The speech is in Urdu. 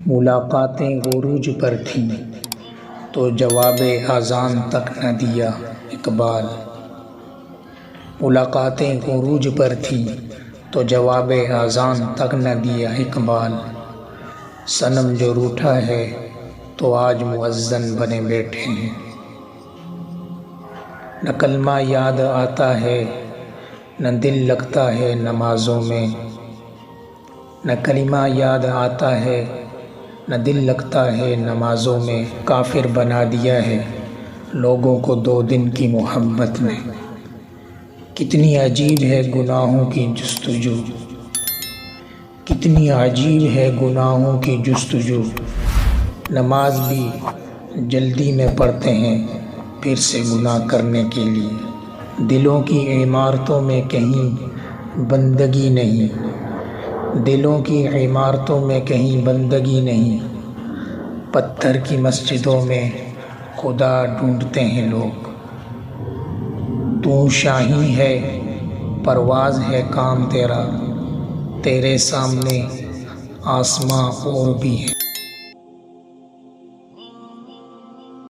ملاقاتیں عروج پر تھیں تو جواب اذان تک نہ دیا اقبال۔ ملاقاتیں عروج پر تھیں تو جواب اذان تک نہ دیا اقبال۔ صنم جو روٹھا ہے تو آج مؤذن بنے بیٹھے ہیں۔ نہ کلمہ یاد آتا ہے نہ دل لگتا ہے نمازوں میں، نہ کلمہ یاد آتا ہے نہ دل لگتا ہے نمازوں میں۔ کافر بنا دیا ہے لوگوں کو 2 دن کی محبت نے۔ کتنی عجیب ہے گناہوں کی جستجو، کتنی عجیب ہے گناہوں کی جستجو۔ نماز بھی جلدی میں پڑھتے ہیں پھر سے گناہ کرنے کے لیے۔ دلوں کی عمارتوں میں کہیں بندگی نہیں، دلوں کی عمارتوں میں کہیں بندگی نہیں۔ پتھر کی مسجدوں میں خدا ڈھونڈتے ہیں لوگ۔ تو شاہی ہے پرواز ہے کام تیرا، تیرے سامنے آسماں اور بھی ہے۔